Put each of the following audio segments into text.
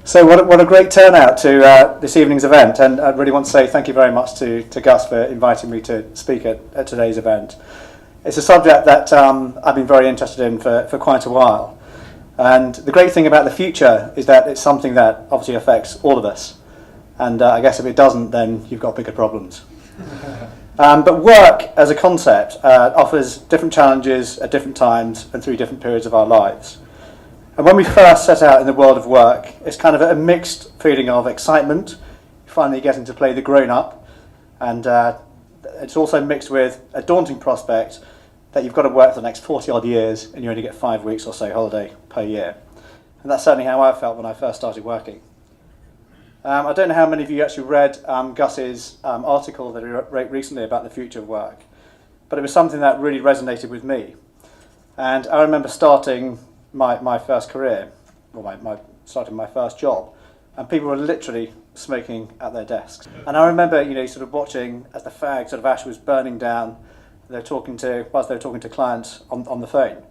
So what a great turnout to this evening's event, and I really want to say thank you very much to Gus for inviting me to speak at today's event. It's a subject that I've been very interested in for quite a while, and the great thing about the future is that it's something that obviously affects all of us, and I guess if it doesn't, then you've got bigger problems. But work as a concept offers different challenges at different times and through different periods of our lives. And when we first set out in the world of work, it's kind of a mixed feeling of excitement, finally getting to play the grown-up, and it's also mixed with a daunting prospect that you've got to work for the next 40-odd years and you only get 5 weeks or so holiday per year. And that's certainly how I felt when I first started working. I don't know how many of you actually read Gus's article that he wrote recently about the future of work, but it was something that really resonated with me. And I remember starting my first career, or starting my first job, and people were literally smoking at their desks. And I remember, sort of watching as the fag sort of ash was burning down. Whilst they were talking to clients on the phone.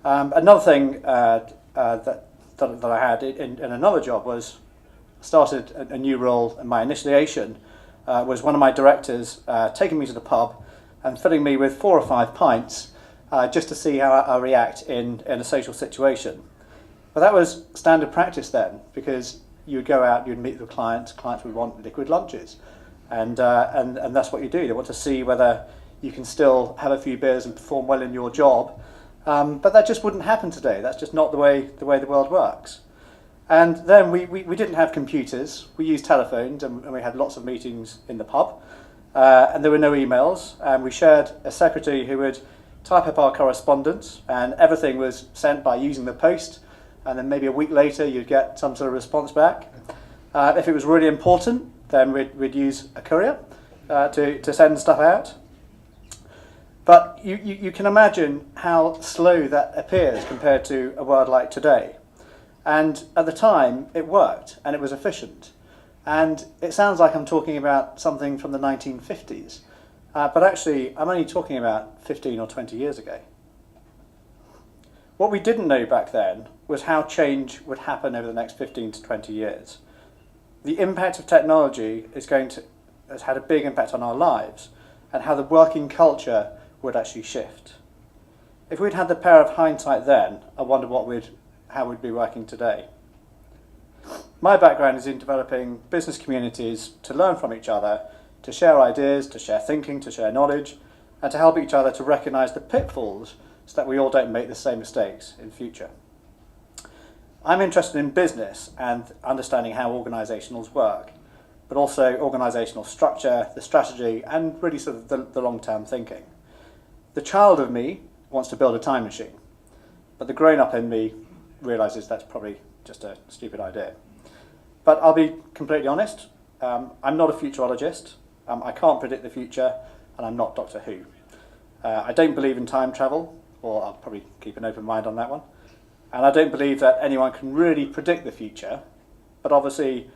Another thing that I had in another job was I started a new role, and my initiation was one of my directors taking me to the pub and filling me with 4 or 5 pints. Just to see how I react in a social situation. But that was standard practice then, because you would go out, you'd meet with clients would want liquid lunches, and that's what you do. They want to see whether you can still have a few beers and perform well in your job, but that just wouldn't happen today. That's just not the way the world works. And then we didn't have computers, we used telephones, and we had lots of meetings in the pub, and there were no emails, and we shared a secretary who would type up our correspondence, and everything was sent by using the post, and then maybe a week later you'd get some sort of response back. If it was really important, then we'd use a courier to send stuff out. But you can imagine how slow that appears compared to a world like today. And at the time, it worked, and it was efficient. And it sounds like I'm talking about something from the 1950s. But actually, I'm only talking about 15 or 20 years ago. What we didn't know back then was how change would happen over the next 15 to 20 years. The impact of technology has had a big impact on our lives, and how the working culture would actually shift. If we'd had the power of hindsight then, I wonder how we'd be working today. My background is in developing business communities to learn from each other, to share ideas, to share thinking, to share knowledge, and to help each other to recognise the pitfalls so that we all don't make the same mistakes in future. I'm interested in business and understanding how organisations work, but also organisational structure, the strategy, and really sort of the long-term thinking. The child of me wants to build a time machine, but the grown-up in me realises that's probably just a stupid idea. But I'll be completely honest, I'm not a futurologist. I can't predict the future, and I'm not Doctor Who. I don't believe in time travel, or I'll probably keep an open mind on that one. And I don't believe that anyone can really predict the future, but obviously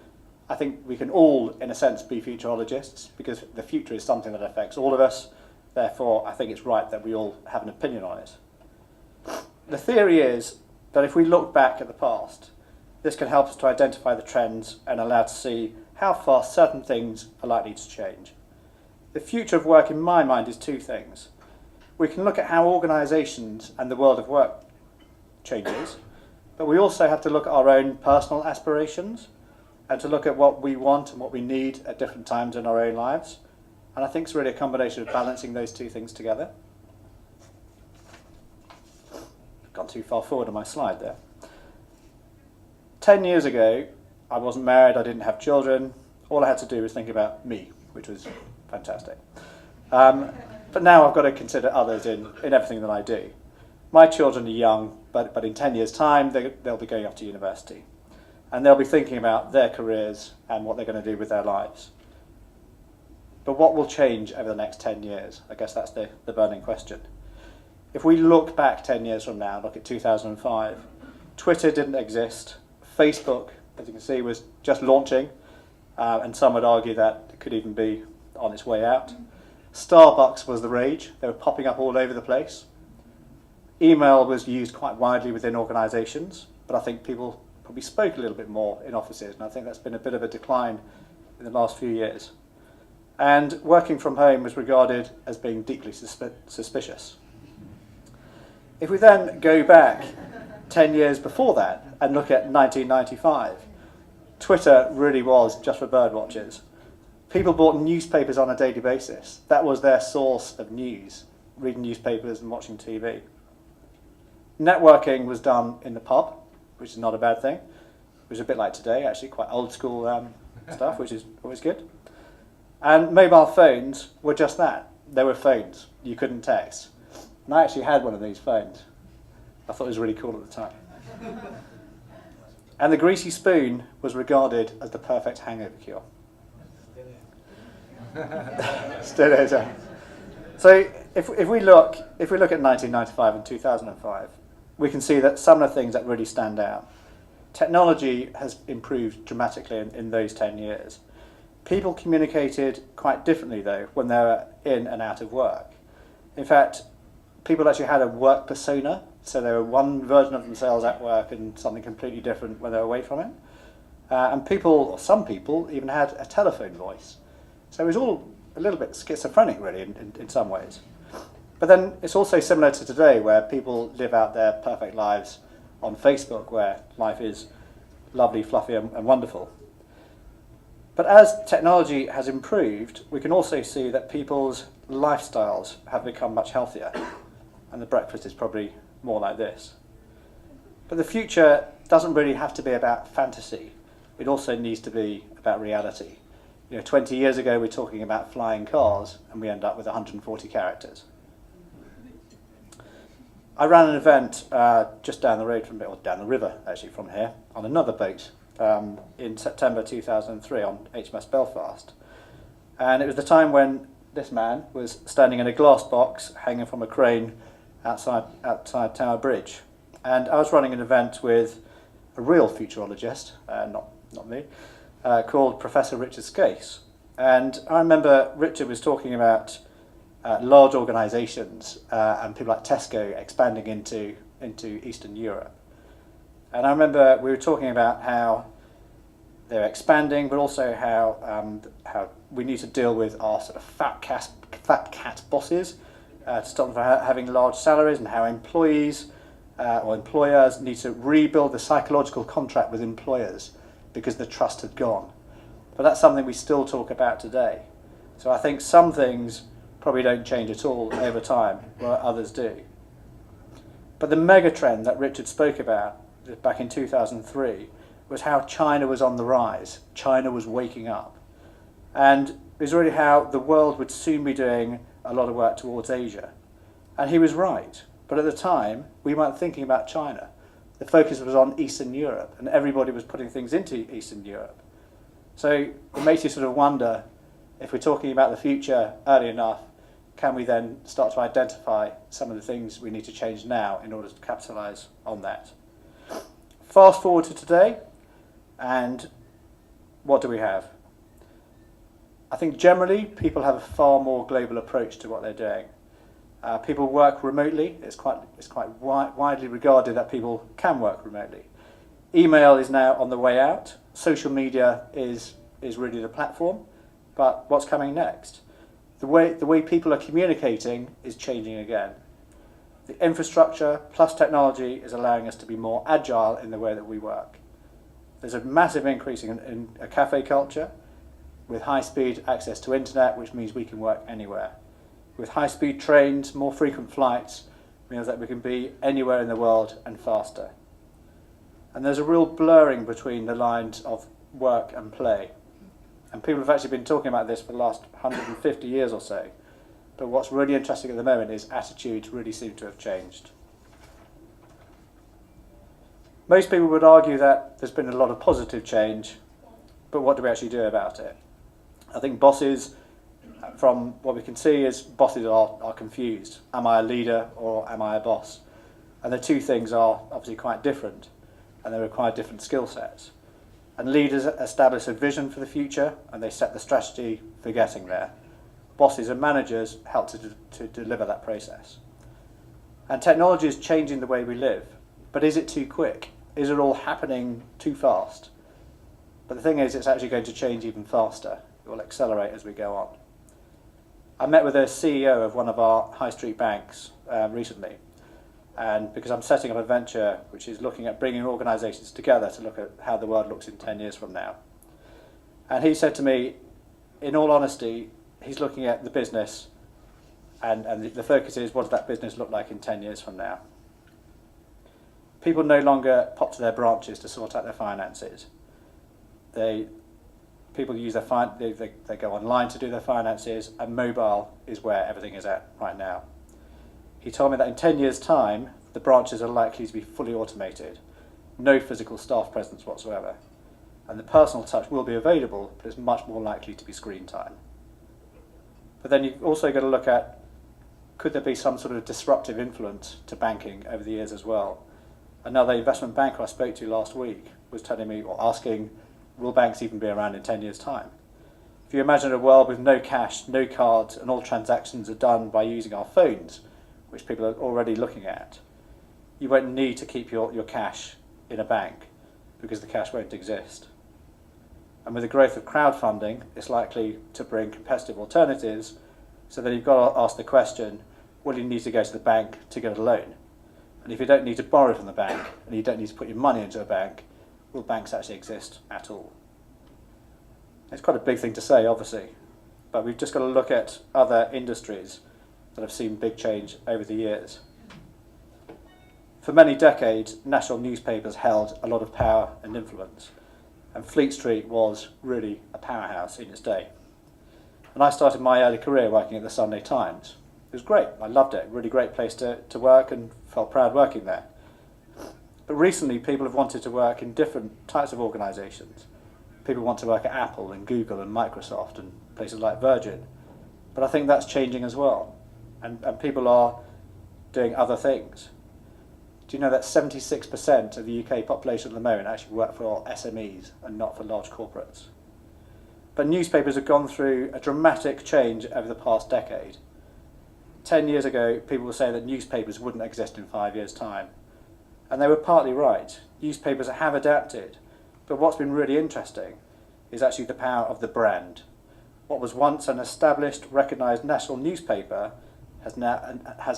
I think we can all, in a sense, be futurologists, because the future is something that affects all of us. Therefore, I think it's right that we all have an opinion on it. The theory is that if we look back at the past, this can help us to identify the trends and allow us to see how fast certain things are likely to change. The future of work, in my mind, is 2 things. We can look at how organisations and the world of work changes, but we also have to look at our own personal aspirations and to look at what we want and what we need at different times in our own lives. And I think it's really a combination of balancing those 2 things together. I've gone too far forward on my slide there. 10 years ago, I wasn't married, I didn't have children. All I had to do was think about me, which was fantastic. But now I've got to consider others in everything that I do. My children are young, but in 10 years' time, they'll be going off to university. And they'll be thinking about their careers and what they're going to do with their lives. But what will change over the next 10 years? I guess that's the burning question. If we look back 10 years from now, look at 2005, Twitter didn't exist. Facebook, as you can see, was just launching, and some would argue that it could even be on its way out. Starbucks was the rage. They were popping up all over the place. Email was used quite widely within organisations, but I think people probably spoke a little bit more in offices, and I think that's been a bit of a decline in the last few years. And working from home was regarded as being deeply suspicious. If we then go back 10 years before that and look at 1995, Twitter really was just for bird watchers. People bought newspapers on a daily basis. That was their source of news, reading newspapers and watching TV. Networking was done in the pub, which is not a bad thing. It was a bit like today, actually, quite old school stuff, which is always good. And mobile phones were just that. They were phones. You couldn't text. And I actually had one of these phones. I thought it was really cool at the time. And the greasy spoon was regarded as the perfect hangover cure. Still is. So if we look at 1995 and 2005, we can see that some of the things that really stand out. Technology has improved dramatically in those 10 years. People communicated quite differently, though, when they were in and out of work. In fact, people actually had a work persona, so they were one version of themselves at work and something completely different when they were away from it. And people, or some people, even had a telephone voice. So it was all a little bit schizophrenic, really, in some ways. But then it's also similar to today, where people live out their perfect lives on Facebook, where life is lovely, fluffy, and wonderful. But as technology has improved, we can also see that people's lifestyles have become much healthier. And the breakfast is probably more like this. But the future doesn't really have to be about fantasy. It also needs to be about reality. 20 years ago, we're talking about flying cars, and we end up with 140 characters. I ran an event just down the road from it, or down the river, actually, from here, on another boat in September 2003 on HMS Belfast. And it was the time when this man was standing in a glass box hanging from a crane outside Tower Bridge. And I was running an event with a real futurologist, not me, called Professor Richard Skase. And I remember Richard was talking about large organisations and people like Tesco expanding into Eastern Europe. And I remember we were talking about how they're expanding, but also how we need to deal with our sort of fat cat bosses to stop them from having large salaries, and how employees or employers need to rebuild the psychological contract with employers because the trust had gone. But that's something we still talk about today. So I think some things probably don't change at all over time, where others do. But the mega trend that Richard spoke about back in 2003 was how China was on the rise. China was waking up. And it was really how the world would soon be doing a lot of work towards Asia. And he was right. But at the time, we weren't thinking about China. The focus was on Eastern Europe, and everybody was putting things into Eastern Europe. So it makes you sort of wonder, if we're talking about the future early enough, can we then start to identify some of the things we need to change now in order to capitalise on that? Fast forward to today, and what do we have? I think generally people have a far more global approach to what they're doing. People work remotely. It's quite widely regarded that people can work remotely. Email is now on the way out. Social media is really the platform. But what's coming next? The way people are communicating is changing again. The infrastructure plus technology is allowing us to be more agile in the way that we work. There's a massive increase in a cafe culture with high-speed access to internet, which means we can work anywhere. With high-speed trains, more frequent flights, means that we can be anywhere in the world and faster. And there's a real blurring between the lines of work and play. And people have actually been talking about this for the last 150 years or so. But what's really interesting at the moment is attitudes really seem to have changed. Most people would argue that there's been a lot of positive change, but what do we actually do about it? I think bosses, from what we can see, is bosses are confused. Am I a leader or am I a boss? And the two things are obviously quite different, and they require different skill sets. And leaders establish a vision for the future, and they set the strategy for getting there. Bosses and managers help to deliver that process. And technology is changing the way we live, but is it too quick? is it all happening too fast? But the thing is, it's actually going to change even faster. It will accelerate as we go on. I met with a CEO of one of our high street banks recently, and because I'm setting up a venture which is looking at bringing organisations together to look at how the world looks in 10 years from now. And he said to me, in all honesty, he's looking at the business, and the focus is, what does that business look like in 10 years from now? People no longer pop to their branches to sort out their finances. People use they go online to do their finances, and mobile is where everything is at right now. He told me that in 10 years' time, the branches are likely to be fully automated, no physical staff presence whatsoever. And the personal touch will be available, but it's much more likely to be screen time. But then you've also got to look at, could there be some sort of disruptive influence to banking over the years as well? Another investment banker I spoke to last week was telling me, or asking, will banks even be around in 10 years' time? If you imagine a world with no cash, no cards, and all transactions are done by using our phones, which people are already looking at, you won't need to keep your cash in a bank because the cash won't exist. And with the growth of crowdfunding, it's likely to bring competitive alternatives, so then you've got to ask the question, will you need to go to the bank to get a loan? And if you don't need to borrow from the bank, and you don't need to put your money into a bank, will banks actually exist at all? It's quite a big thing to say, obviously, but we've just got to look at other industries that have seen big change over the years. For many decades, national newspapers held a lot of power and influence, and Fleet Street was really a powerhouse in its day. And I started my early career working at the Sunday Times. It was great, I loved it, really great place to work and felt proud working there. But recently people have wanted to work in different types of organisations. People want to work at Apple and Google and Microsoft and places like Virgin. But I think that's changing as well. And people are doing other things. Do you know that 76% of the UK population at the moment actually work for SMEs and not for large corporates? But newspapers have gone through a dramatic change over the past decade. 10 years ago, people were saying that newspapers wouldn't exist in 5 years' time. And they were partly right. Newspapers have adapted. But what's been really interesting is actually the power of the brand. What was once an established, recognised national newspaper has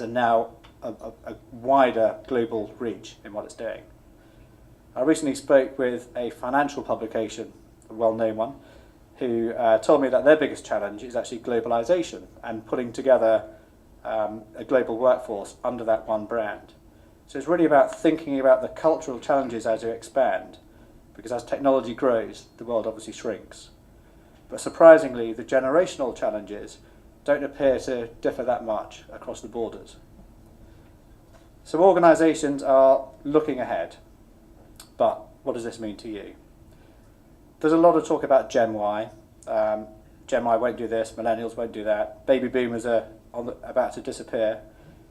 now a wider global reach in what it's doing. I recently spoke with a financial publication, a well-known one, who told me that their biggest challenge is actually globalisation and putting together a global workforce under that one brand. So it's really about thinking about the cultural challenges as you expand, because as technology grows, the world obviously shrinks. But surprisingly, the generational challenges don't appear to differ that much across the borders. So organisations are looking ahead, but what does this mean to you? There's a lot of talk about Gen Y. Gen Y won't do this, millennials won't do that, baby boomers are about to disappear.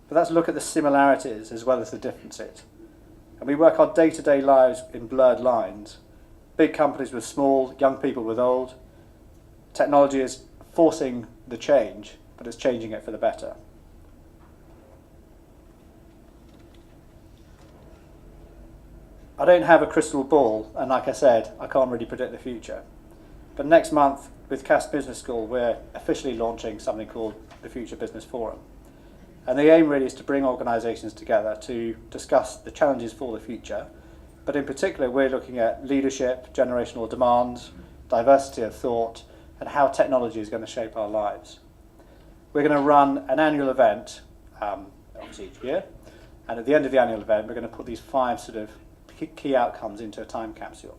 But let's look at the similarities as well as the differences. And we work our day-to-day lives in blurred lines. Big companies with small, young people with old. Technology is forcing the change, but it's changing it for the better. I don't have a crystal ball, and like I said, I can't really predict the future. But next month, with Cass Business School, we're officially launching something called the Future Business Forum. And the aim really is to bring organisations together to discuss the challenges for the future. But in particular, we're looking at leadership, generational demands, diversity of thought, and how technology is going to shape our lives. We're going to run an annual event, obviously each year, and at the end of the annual event, we're going to put these 5 sort of key outcomes into a time capsule.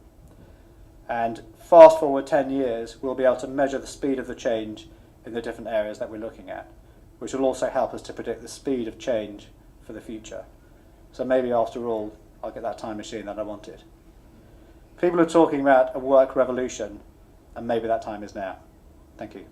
And fast forward 10 years, we'll be able to measure the speed of the change in the different areas that we're looking at, which will also help us to predict the speed of change for the future. So maybe after all, I'll get that time machine that I wanted. People are talking about a work revolution, and maybe that time is now. Thank you.